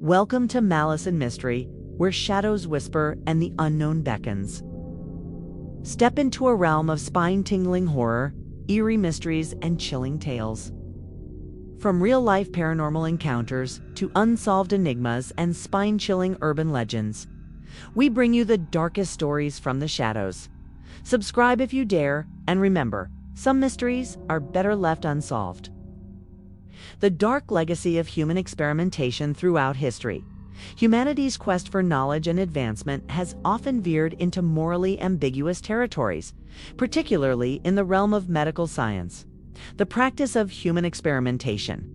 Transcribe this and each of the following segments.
Welcome to Malice and Mystery, where shadows whisper and the unknown beckons. Step into a realm of spine-tingling horror, eerie mysteries, and chilling tales. From real-life paranormal encounters to unsolved enigmas and spine-chilling urban legends, we bring you the darkest stories from the shadows. Subscribe if you dare, and remember, some mysteries are better left unsolved. The dark legacy of human experimentation throughout history. Humanity's quest for knowledge and advancement has often veered into morally ambiguous territories, particularly in the realm of medical science. The practice of human experimentation,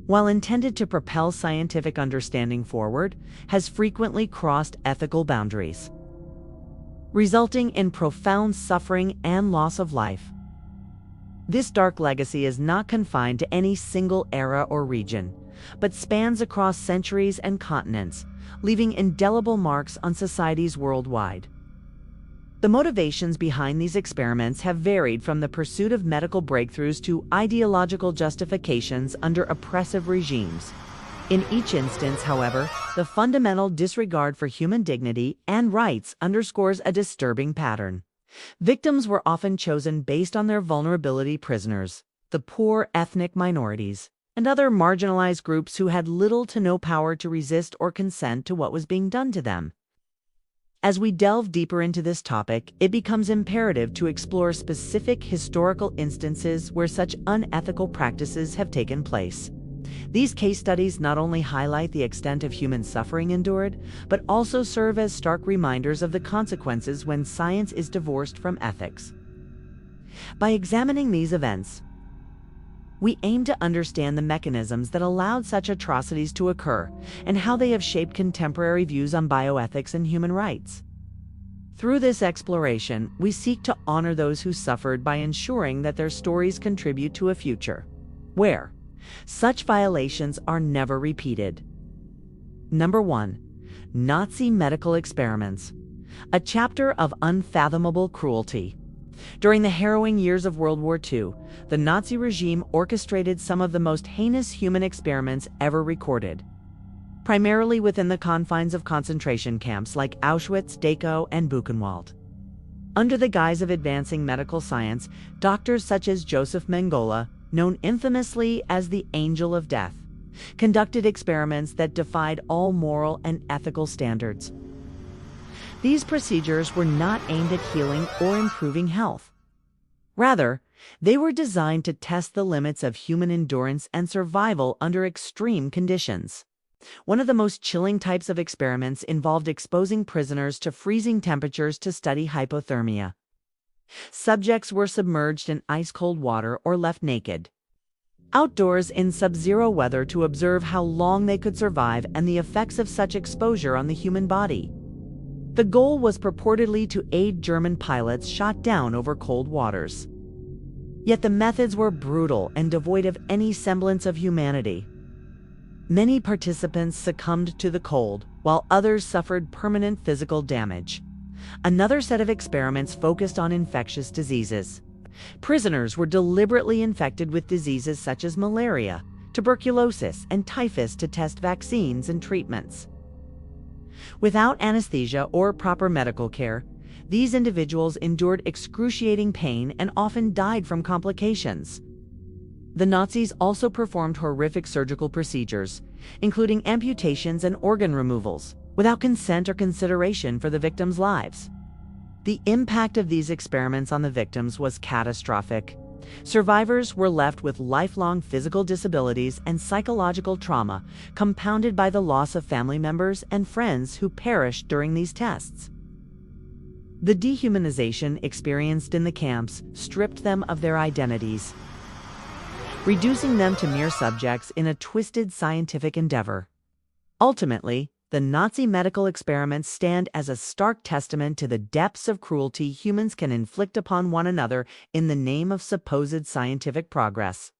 while intended to propel scientific understanding forward, has frequently crossed ethical boundaries, resulting in profound suffering and loss of life. This dark legacy is not confined to any single era or region, but spans across centuries and continents, leaving indelible marks on societies worldwide. The motivations behind these experiments have varied from the pursuit of medical breakthroughs to ideological justifications under oppressive regimes. In each instance, however, the fundamental disregard for human dignity and rights underscores a disturbing pattern. Victims were often chosen based on their vulnerability: prisoners, the poor, ethnic minorities, and other marginalized groups who had little to no power to resist or consent to what was being done to them. As we delve deeper into this topic, it becomes imperative to explore specific historical instances where such unethical practices have taken place. These case studies not only highlight the extent of human suffering endured, but also serve as stark reminders of the consequences when science is divorced from ethics. By examining these events, we aim to understand the mechanisms that allowed such atrocities to occur and how they have shaped contemporary views on bioethics and human rights. Through this exploration, we seek to honor those who suffered by ensuring that their stories contribute to a future where such violations are never repeated. Number 1. Nazi medical experiments. A chapter of unfathomable cruelty. During the harrowing years of World War II, the Nazi regime orchestrated some of the most heinous human experiments ever recorded, primarily within the confines of concentration camps like Auschwitz, Dachau, and Buchenwald. Under the guise of advancing medical science, doctors such as Joseph Mengele, known infamously as the Angel of Death, conducted experiments that defied all moral and ethical standards. These procedures were not aimed at healing or improving health. Rather, they were designed to test the limits of human endurance and survival under extreme conditions. One of the most chilling types of experiments involved exposing prisoners to freezing temperatures to study hypothermia. Subjects were submerged in ice-cold water or left naked outdoors in sub-zero weather to observe how long they could survive and the effects of such exposure on the human body. The goal was purportedly to aid German pilots shot down over cold waters. Yet the methods were brutal and devoid of any semblance of humanity. Many participants succumbed to the cold, while others suffered permanent physical damage. Another set of experiments focused on infectious diseases. Prisoners were deliberately infected with diseases such as malaria, tuberculosis, and typhus to test vaccines and treatments. Without anesthesia or proper medical care, these individuals endured excruciating pain and often died from complications. The Nazis also performed horrific surgical procedures, including amputations and organ removals, without consent or consideration for the victims' lives. The impact of these experiments on the victims was catastrophic. Survivors were left with lifelong physical disabilities and psychological trauma, compounded by the loss of family members and friends who perished during these tests. The dehumanization experienced in the camps stripped them of their identities, reducing them to mere subjects in a twisted scientific endeavor. Ultimately, the Nazi medical experiments stand as a stark testament to the depths of cruelty humans can inflict upon one another in the name of supposed scientific progress.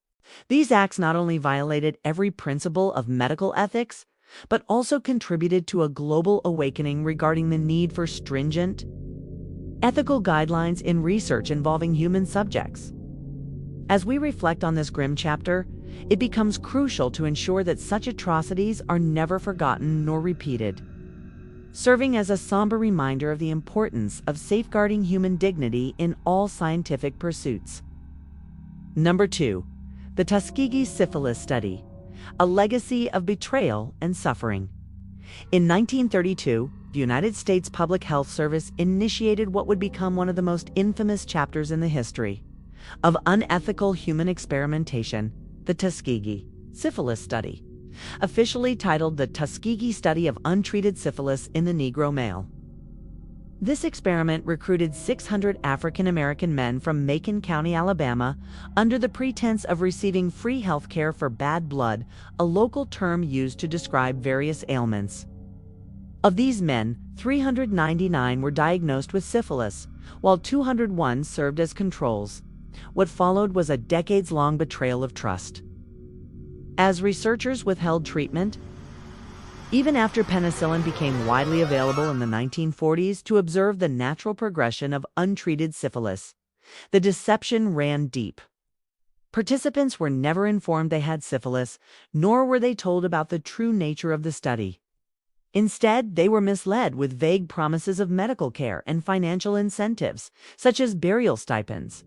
These acts not only violated every principle of medical ethics, but also contributed to a global awakening regarding the need for stringent, ethical guidelines in research involving human subjects. As we reflect on this grim chapter, it becomes crucial to ensure that such atrocities are never forgotten nor repeated, serving as a somber reminder of the importance of safeguarding human dignity in all scientific pursuits. Number 2. The Tuskegee Syphilis Study, a legacy of betrayal and suffering. In 1932, the United States Public Health Service initiated what would become one of the most infamous chapters in the history of unethical human experimentation, the Tuskegee Syphilis Study, officially titled the Tuskegee Study of Untreated Syphilis in the Negro Male. This experiment recruited 600 African American men from Macon County, Alabama, under the pretense of receiving free health care for bad blood, a local term used to describe various ailments. Of these men, 399 were diagnosed with syphilis, while 201 served as controls. What followed was a decades-long betrayal of trust, as researchers withheld treatment, even after penicillin became widely available in the 1940s, to observe the natural progression of untreated syphilis. The deception ran deep. Participants were never informed they had syphilis, nor were they told about the true nature of the study. Instead, they were misled with vague promises of medical care and financial incentives, such as burial stipends.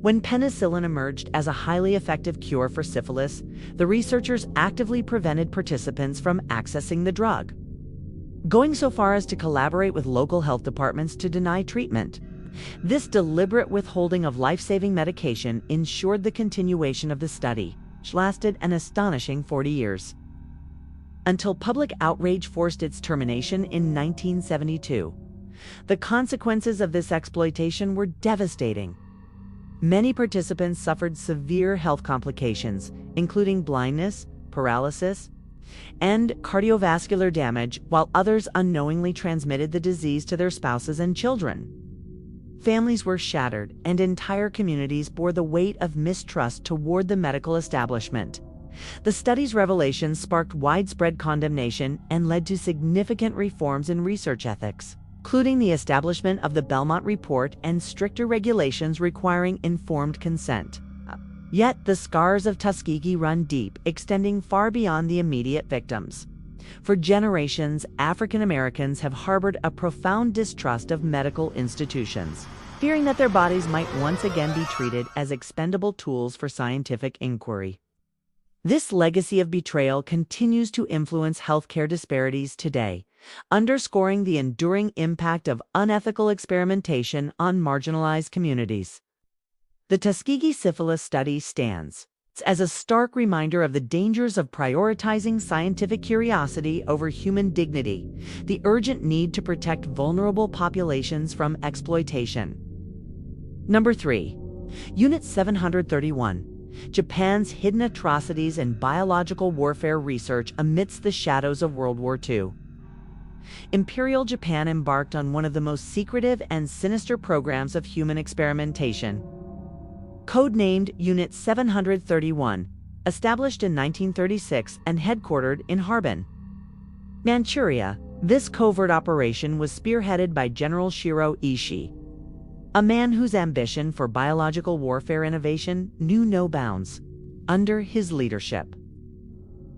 When penicillin emerged as a highly effective cure for syphilis, the researchers actively prevented participants from accessing the drug, going so far as to collaborate with local health departments to deny treatment. This deliberate withholding of life-saving medication ensured the continuation of the study, which lasted an astonishing 40 years, until public outrage forced its termination in 1972. The consequences of this exploitation were devastating. Many participants suffered severe health complications, including blindness, paralysis, and cardiovascular damage, while others unknowingly transmitted the disease to their spouses and children. Families were shattered, and entire communities bore the weight of mistrust toward the medical establishment. The study's revelations sparked widespread condemnation and led to significant reforms in research ethics, including the establishment of the Belmont Report and stricter regulations requiring informed consent. Yet the scars of Tuskegee run deep, extending far beyond the immediate victims. For generations, African Americans have harbored a profound distrust of medical institutions, fearing that their bodies might once again be treated as expendable tools for scientific inquiry. This legacy of betrayal continues to influence healthcare disparities today, underscoring the enduring impact of unethical experimentation on marginalized communities. The Tuskegee Syphilis Study stands as a stark reminder of the dangers of prioritizing scientific curiosity over human dignity, the urgent need to protect vulnerable populations from exploitation. Number 3. Unit 731. Japan's hidden atrocities and biological warfare research amidst the shadows of World War II. Imperial Japan embarked on one of the most secretive and sinister programs of human experimentation. Codenamed Unit 731, established in 1936 and headquartered in Harbin, Manchuria, this covert operation was spearheaded by General Shiro Ishii, a man whose ambition for biological warfare innovation knew no bounds. Under his leadership,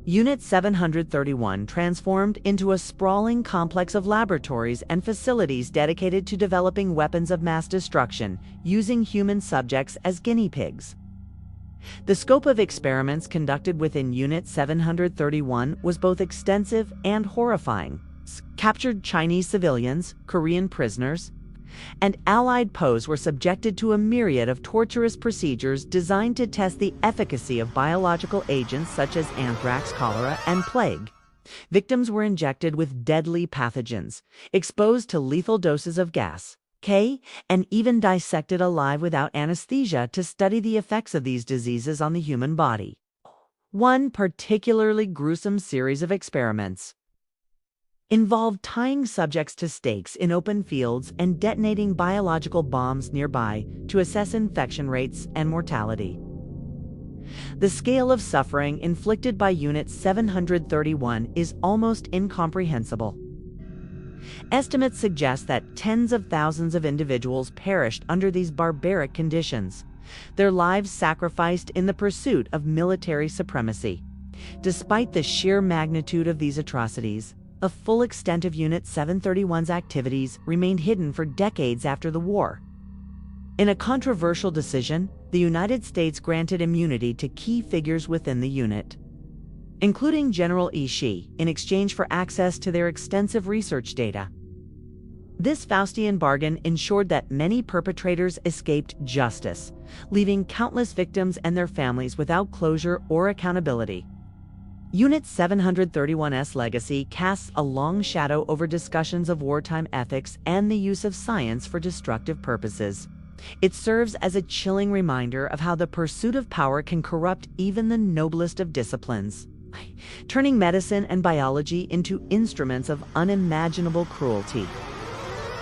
Unit 731 transformed into a sprawling complex of laboratories and facilities dedicated to developing weapons of mass destruction using human subjects as guinea pigs. The scope of experiments conducted within Unit 731 was both extensive and horrifying. Captured Chinese civilians, Korean prisoners, and Allied POWs were subjected to a myriad of torturous procedures designed to test the efficacy of biological agents such as anthrax, cholera, and plague. Victims were injected with deadly pathogens, exposed to lethal doses of gas, K, and even dissected alive without anesthesia to study the effects of these diseases on the human body. One particularly gruesome series of experiments involved tying subjects to stakes in open fields and detonating biological bombs nearby to assess infection rates and mortality. The scale of suffering inflicted by Unit 731 is almost incomprehensible. Estimates suggest that tens of thousands of individuals perished under these barbaric conditions, their lives sacrificed in the pursuit of military supremacy. Despite the sheer magnitude of these atrocities, a full extent of Unit 731's activities remained hidden for decades after the war. In a controversial decision, the United States granted immunity to key figures within the unit, including General Ishii, in exchange for access to their extensive research data. This Faustian bargain ensured that many perpetrators escaped justice, leaving countless victims and their families without closure or accountability. Unit 731's legacy casts a long shadow over discussions of wartime ethics and the use of science for destructive purposes. It serves as a chilling reminder of how the pursuit of power can corrupt even the noblest of disciplines, turning medicine and biology into instruments of unimaginable cruelty.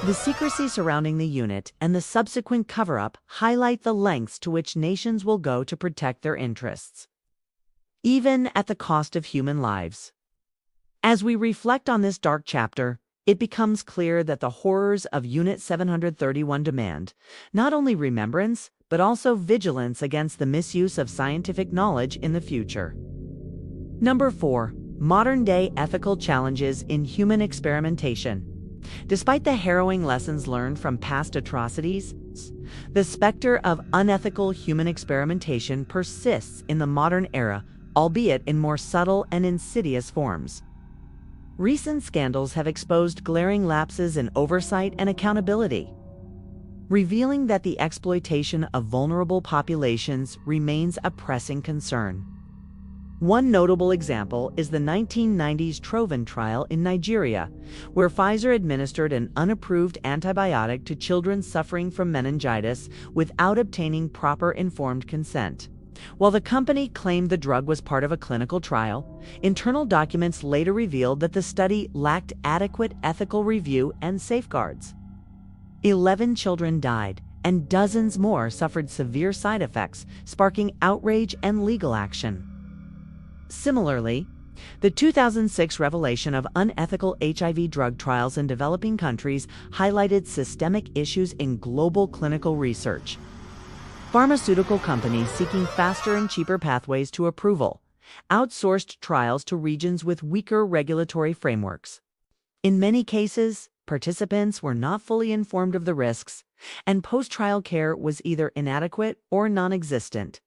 The secrecy surrounding the unit and the subsequent cover-up highlight the lengths to which nations will go to protect their interests, even at the cost of human lives. As we reflect on this dark chapter, it becomes clear that the horrors of Unit 731 demand not only remembrance, but also vigilance against the misuse of scientific knowledge in the future. Number 4. Modern-day ethical challenges in human experimentation. Despite the harrowing lessons learned from past atrocities, the specter of unethical human experimentation persists in the modern era, albeit in more subtle and insidious forms. Recent scandals have exposed glaring lapses in oversight and accountability, revealing that the exploitation of vulnerable populations remains a pressing concern. One notable example is the 1990s Trovan trial in Nigeria, where Pfizer administered an unapproved antibiotic to children suffering from meningitis without obtaining proper informed consent. While the company claimed the drug was part of a clinical trial, internal documents later revealed that the study lacked adequate ethical review and safeguards. 11 children died, and dozens more suffered severe side effects, sparking outrage and legal action. Similarly, the 2006 revelation of unethical HIV drug trials in developing countries highlighted systemic issues in global clinical research. Pharmaceutical companies seeking faster and cheaper pathways to approval outsourced trials to regions with weaker regulatory frameworks. In many cases, participants were not fully informed of the risks, and post-trial care was either inadequate or non-existent.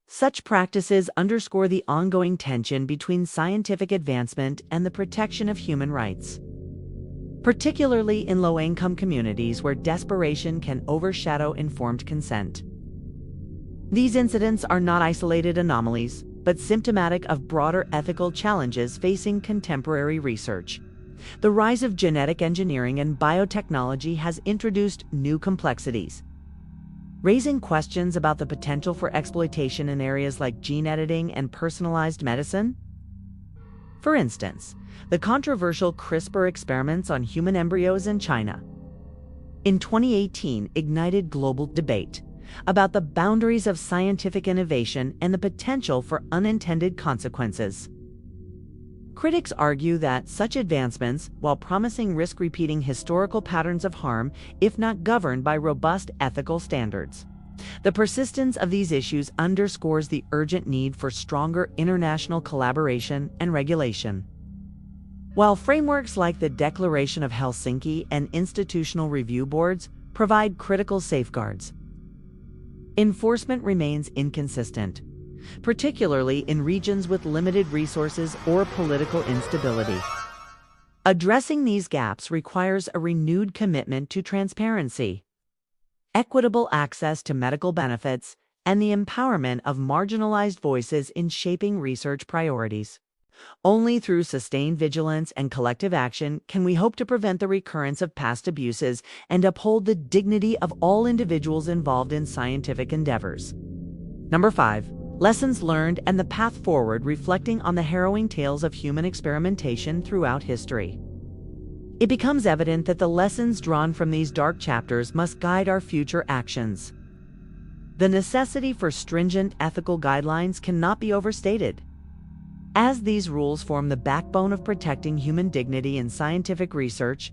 Such practices underscore the ongoing tension between scientific advancement and the protection of human rights, particularly in low-income communities where desperation can overshadow informed consent. These incidents are not isolated anomalies, but symptomatic of broader ethical challenges facing contemporary research. The rise of genetic engineering and biotechnology has introduced new complexities, raising questions about the potential for exploitation in areas like gene editing and personalized medicine. For instance, the controversial CRISPR experiments on human embryos in China in 2018 ignited global debate about the boundaries of scientific innovation and the potential for unintended consequences. Critics argue that such advancements, while promising, risk repeating historical patterns of harm if not governed by robust ethical standards. The persistence of these issues underscores the urgent need for stronger international collaboration and regulation. While frameworks like the Declaration of Helsinki and institutional review boards provide critical safeguards, enforcement remains inconsistent, particularly in regions with limited resources or political instability. Addressing these gaps requires a renewed commitment to transparency, equitable access to medical benefits, and the empowerment of marginalized voices in shaping research priorities. Only through sustained vigilance and collective action can we hope to prevent the recurrence of past abuses and uphold the dignity of all individuals involved in scientific endeavors. Number 5. Lessons learned and the path forward, reflecting on the harrowing tales of human experimentation throughout history. It becomes evident that the lessons drawn from these dark chapters must guide our future actions. The necessity for stringent ethical guidelines cannot be overstated, as these rules form the backbone of protecting human dignity in scientific research.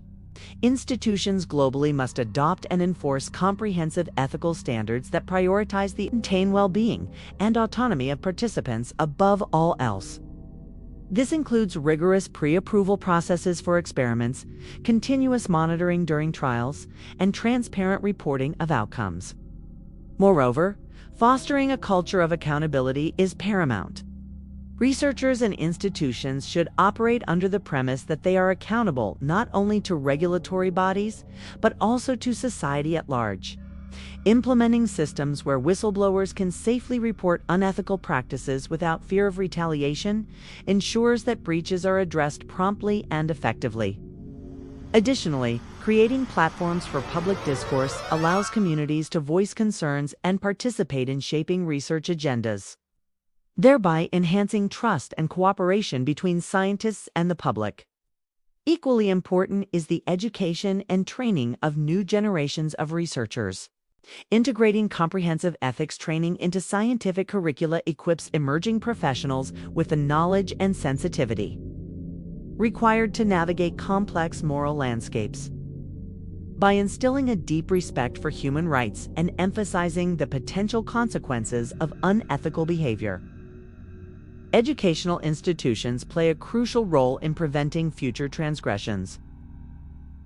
Institutions globally must adopt and enforce comprehensive ethical standards that prioritize the maintain well-being and autonomy of participants above all else. This includes rigorous pre-approval processes for experiments, continuous monitoring during trials, and transparent reporting of outcomes. Moreover, fostering a culture of accountability is paramount. Researchers and institutions should operate under the premise that they are accountable not only to regulatory bodies, but also to society at large. Implementing systems where whistleblowers can safely report unethical practices without fear of retaliation ensures that breaches are addressed promptly and effectively. Additionally, creating platforms for public discourse allows communities to voice concerns and participate in shaping research agendas, thereby enhancing trust and cooperation between scientists and the public. Equally important is the education and training of new generations of researchers. Integrating comprehensive ethics training into scientific curricula equips emerging professionals with the knowledge and sensitivity required to navigate complex moral landscapes. By instilling a deep respect for human rights and emphasizing the potential consequences of unethical behavior, educational institutions play a crucial role in preventing future transgressions.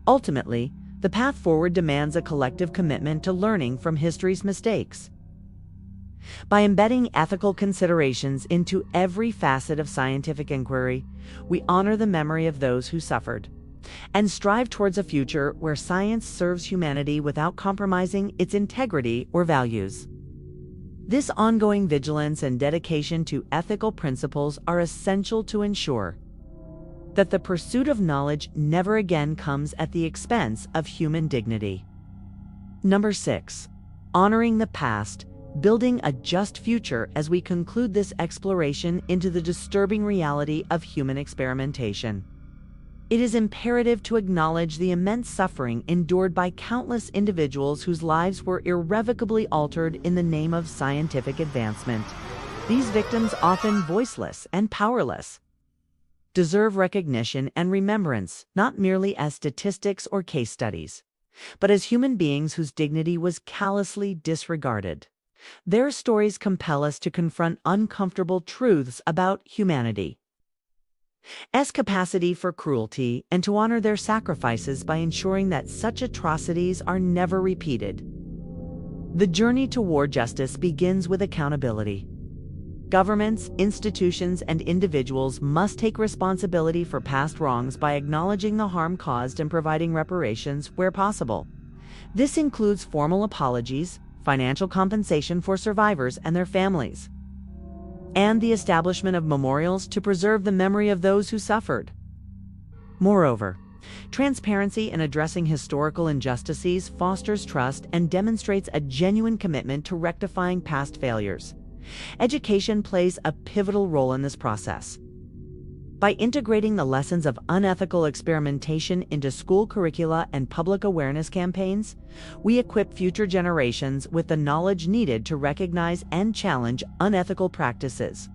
Ultimately, the path forward demands a collective commitment to learning from history's mistakes. By embedding ethical considerations into every facet of scientific inquiry, we honor the memory of those who suffered and strive towards a future where science serves humanity without compromising its integrity or values. This ongoing vigilance and dedication to ethical principles are essential to ensure that the pursuit of knowledge never again comes at the expense of human dignity. Number 6. Honoring the past, building a just future. As we conclude this exploration into the disturbing reality of human experimentation, it is imperative to acknowledge the immense suffering endured by countless individuals whose lives were irrevocably altered in the name of scientific advancement. These victims, often voiceless and powerless, deserve recognition and remembrance, not merely as statistics or case studies, but as human beings whose dignity was callously disregarded. Their stories compel us to confront uncomfortable truths about humanity's capacity for cruelty and to honor their sacrifices by ensuring that such atrocities are never repeated. The journey toward justice begins with accountability. Governments, institutions, and individuals must take responsibility for past wrongs by acknowledging the harm caused and providing reparations where possible. This includes formal apologies, financial compensation for survivors and their families, and the establishment of memorials to preserve the memory of those who suffered. Moreover, transparency in addressing historical injustices fosters trust and demonstrates a genuine commitment to rectifying past failures. Education plays a pivotal role in this process. By integrating the lessons of unethical experimentation into school curricula and public awareness campaigns, we equip future generations with the knowledge needed to recognize and challenge unethical practices.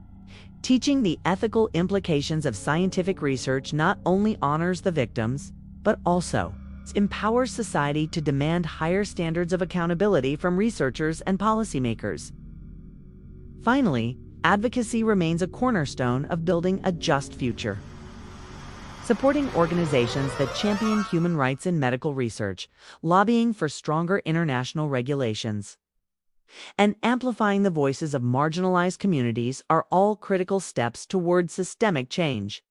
Teaching the ethical implications of scientific research not only honors the victims, but also empowers society to demand higher standards of accountability from researchers and policymakers. Finally, advocacy remains a cornerstone of building a just future. Supporting organizations that champion human rights in medical research, lobbying for stronger international regulations, and amplifying the voices of marginalized communities are all critical steps toward systemic change.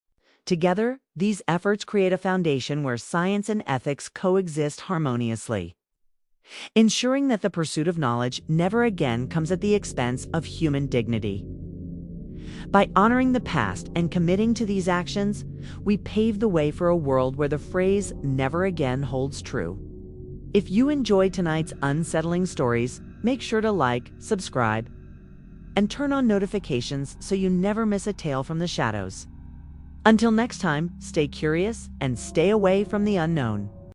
Together, these efforts create a foundation where science and ethics coexist harmoniously, ensuring that the pursuit of knowledge never again comes at the expense of human dignity. By honoring the past and committing to these actions, we pave the way for a world where the phrase "never again" holds true. If you enjoyed tonight's unsettling stories, make sure to like, subscribe, and turn on notifications so you never miss a tale from the shadows. Until next time, stay curious and stay away from the unknown.